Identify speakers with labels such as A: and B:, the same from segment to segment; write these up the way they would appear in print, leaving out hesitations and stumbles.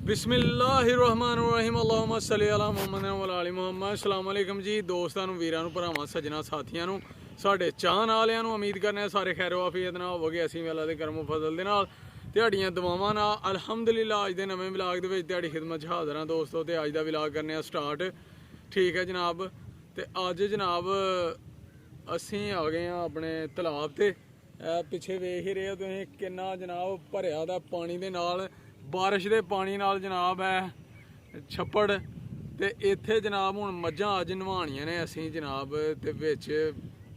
A: बिस्मिल्लाहिर्रहमानिर्रहीम अल्लाहुम्मा सल्ली अला मुहम्मद व अला आलि मुहम्मद। अस्सलाम वालेकुम जी दोस्तां नूं, वीरां नूं, भरावां, सज्जनां, साथियां नूं, साडे चाहण वालियां नूं। उम्मीद करने सारे खैर वाफियत नाल होवोगे। असीं भी अल्लाह दे करम फजल दे नाल तुहाड़ियां दुआवां नाल अल्हम्दुलिल्लाह अज दे नवें व्लॉग दे विच तुहाड़ी खिदमत च हाज़र हां दोस्तों। ते अज दा व्लॉग करने आ स्टार्ट, ठीक है जनाब। ते अज जनाब असीं आ गए हां अपने तलाब ते। पिछे वेख ही रहे हो तुसीं किन्ना जनाब भरिया दा पानी दे नाल, बारिश दे पानी नाल जनाब है छप्पड़। ते इत्थे जनाब हुण मज्झां अज नवाणियां ने असीं जनाब। ते विच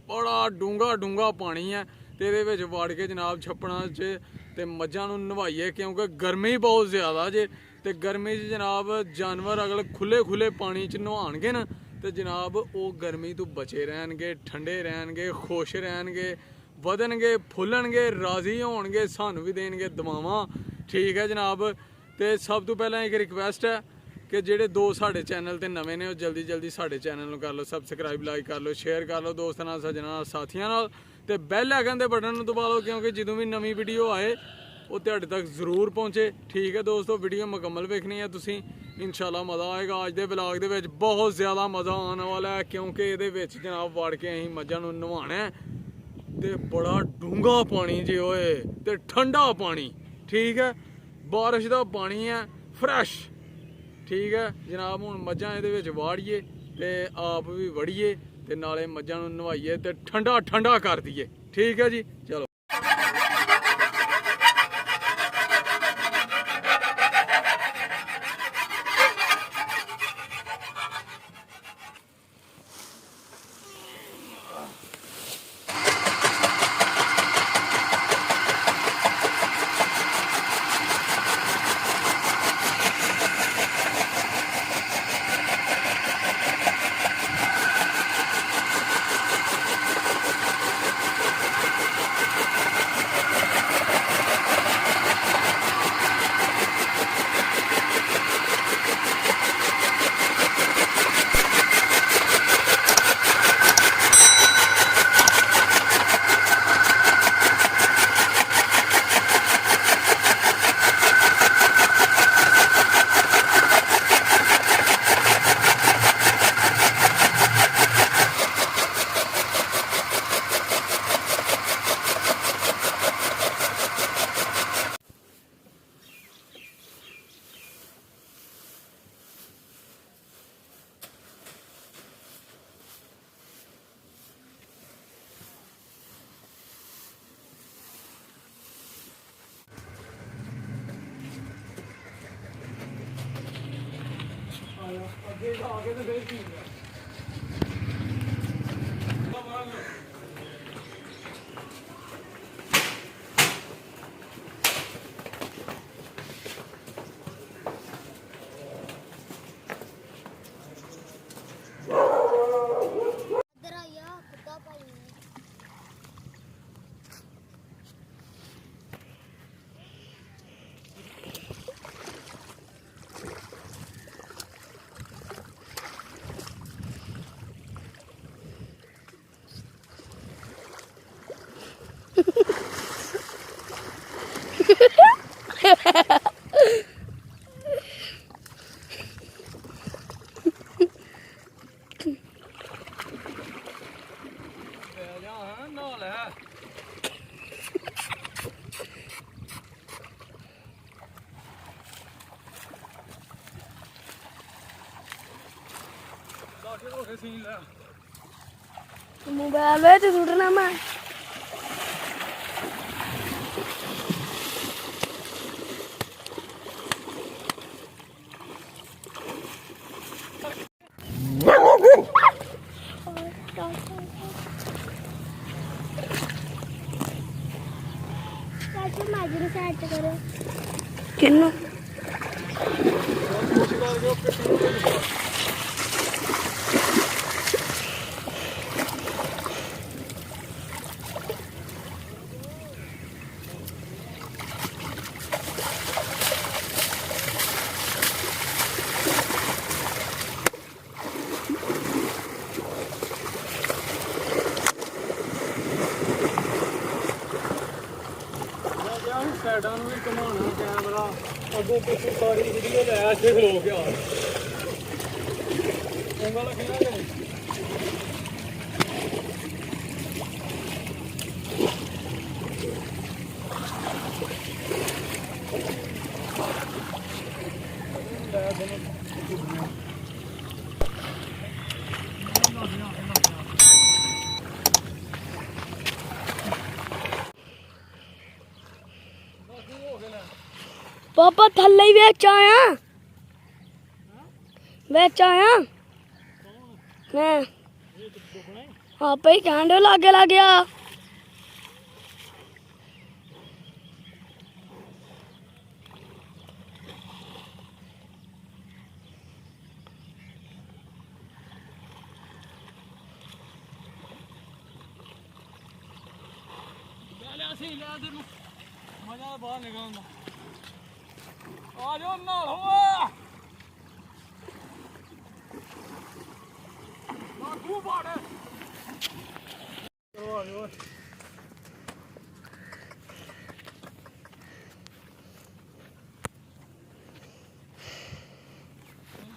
A: बड़ा डूंगा पानी है ते इहदे विच वड़ के जनाब छप्पड़ां च ते मज्झां नूं नवाइए, क्योंकि गर्मी बहुत ज़्यादा जे। ते गर्मी च जनाब जानवर अगर खुले पानी च नहाणगे ना ते जनाब वो गर्मी तो बचे रहणगे, ठंडे रहणगे, खुश रहणगे, वधणगे, फुल्लणगे, राजी होणगे, सानू भी देणगे दुआवां, ठीक है जनाब। तो सब तो पहला एक रिक्वेस्ट है कि जेडे दो साढ़े चैनल ते नवे ने जल्दी साढ़े चैनल नूं कर लो सबसक्राइब, लाइक कर लो, शेयर कर लो दोस्तां नाल, सज्जनां नाल, साथियां नाल। ते बैल आइकन दे बटन नूं दबा लो, क्योंकि जदों भी नवीं वीडियो आए वो तुहाडे तक जरूर पहुँचे, ठीक है दोस्तों। वीडियो मुकम्मल वेखनी है तुसीं, इंशाल्लाह मज़ा आएगा। अज दे व्लॉग दे विच बहुत ज़्यादा मज़ा आने वाला है, क्योंकि इहदे विच जनाब वड़ के असीं मज्झां नूं नवाणा है। ते बड़ा डूंगा पानी जे होए ते ठंडा पानी, ठीक है, बारिश दा पानी है फ्रैश, ठीक है जनाब। हुण मज्झां इहदे विच वाड़िए ते आप भी वड़िए ते नाले मज्झां नूं नवाइए ते ठंडा कर दईए, ठीक है जी। चलो ਅੱਗੇ ਜਾ ਕੇ ਤੇ ਫੇਰ ਕੀ
B: मोबाइल में तो सुटना मैं
A: ਸਾਈਡਾਂ ਨੂੰ ਵੀ ਘੁਮਾਉਣਾ ਕੈਮਰਾ ਅੱਗੋਂ ਪਿੱਛੇ ਸਾਰੀ ਵੀਡੀਓ ਲੈ ਇੱਥੇ ਖਲੋ ਕੇ ਆ ਚੰਗਾ ਲੱਗਿਆ ਕਿ ਨਹੀਂ
B: ਪਾਪਾ ਥੱਲੇ ਹੀ ਵਿੱਚ ਆਇਆ ਮੈਂ ਆਪੇ ਹੀ ਕਹਿੰਦੇ ਲਾਗੇ ਲੱਗਿਆ
A: ਮਜ਼ਾ ਬਾਹਰ ਨਿਕਲਦਾ ਆ ਜਾਓ ਨਾਲ ਹੋਆ ਨਾ ਤੂੰ ਬਾੜੇ ਚਲੋ ਆ ਜਾਓ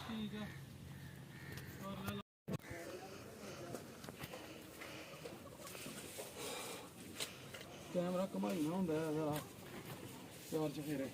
A: ਠੀਕ ਆ ਕੈਮਰਾ ਘੁਮਾਈ ਨਾ ਹੁੰਦਾ ਜਰਾ ਚਾਰ ਚ ਫੇਰੇ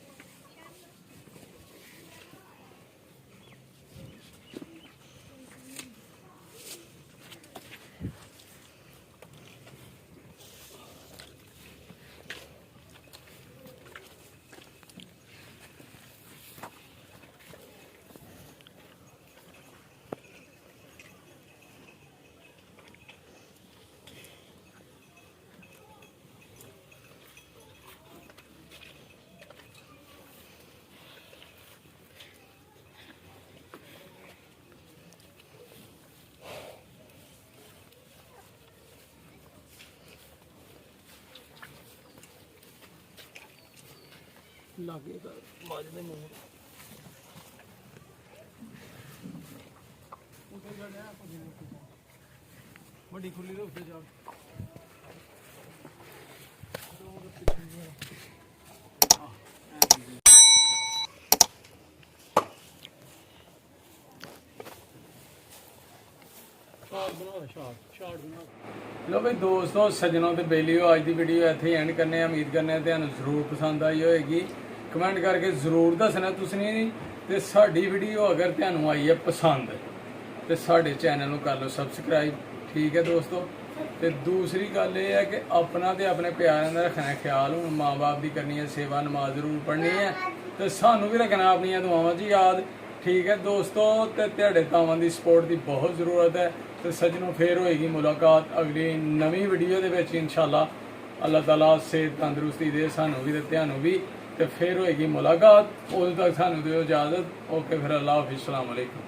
A: ਲਾਗੇ ਤਾਂ ਵੱਜਦੇ ਮੂੰਹ ਉੱਤੇ ਜਾਣਾ ਵੱਡੀ ਖੁੱਲੀ ਦੇ ਉੱਤੇ ਜਾ ਲੋ ਬਈ ਦੋਸਤੋ ਸੱਜਣੋਂ ਤੇ ਬੇਲੀਓ ਅੱਜ ਦੀ ਵੀਡੀਓ ਇੱਥੇ ਐਂਡ ਕਰਨੇ ਆ ਉਮੀਦ ਕਰਨੇ ਆ ਤੁਹਾਨੂੰ ਜ਼ਰੂਰ ਪਸੰਦ ਆਈ ਹੋਏਗੀ ਕਮੈਂਟ ਕਰਕੇ ਜ਼ਰੂਰ ਦੱਸਣਾ ਤੁਸੀਂ ਤੇ ਸਾਡੀ ਵੀਡੀਓ ਅਗਰ ਤੁਹਾਨੂੰ ਆਈ ਹੈ ਪਸੰਦ ਤੇ ਸਾਡੇ ਚੈਨਲ ਨੂੰ ਕਰ ਲਓ ਸਬਸਕ੍ਰਾਈਬ ਠੀਕ ਹੈ ਦੋਸਤੋ ਤੇ ਦੂਸਰੀ ਗੱਲ ਇਹ ਹੈ ਕਿ ਆਪਣਾ ਤੇ ਆਪਣੇ ਪਿਆਰਿਆਂ ਦਾ ਰੱਖਣਾ ਖਿਆਲ ਹੁਣ ਮਾਂ-ਬਾਪ ਦੀ ਕਰਨੀ ਹੈ ਸੇਵਾ ਨਮਾਜ਼ ਜ਼ਰੂਰ ਪੜ੍ਹਨੀ ਹੈ ਤੇ ਸਾਨੂੰ ਵੀ ਰੱਖਣਾ ਆਪਣੀਆਂ ਦੁਆਵਾਂ 'ਚ ਯਾਦ ਠੀਕ ਹੈ ਦੋਸਤੋ ਤੇ ਤੁਹਾਡੇ ਤਾਵਾਂ ਦੀ ਸਪੋਰਟ ਦੀ ਬਹੁਤ ਜ਼ਰੂਰਤ ਹੈ ਤੇ ਸੱਜਣੋਂ ਫੇਰ ਹੋਏਗੀ ਮੁਲਾਕਾਤ ਅਗਲੀ ਨਵੀਂ ਵੀਡੀਓ ਦੇ ਵਿੱਚ ਇਨਸ਼ਾਅੱਲਾ ਅੱਲਾਹ ਤਾਲਾ ਸਿਹਤ ਤੰਦਰੁਸਤੀ ਦੇ ਸਾਨੂੰ ਵੀ ਤੇ ਤੁਹਾਨੂੰ ਵੀ ਤੇ ਫੇਰ ਹੋਏਗੀ ਮੁਲਾਕਾਤ ਉਦੋਂ ਤੱਕ ਸਾਨੂੰ ਦਿਓ ਇਜਾਜ਼ਤ ਓਕੇ ਫਿਰ ਅੱਲਾਹ ਹਾਫਿਜ਼ ਸਲਾਮ ਅਲੈਕੁਮ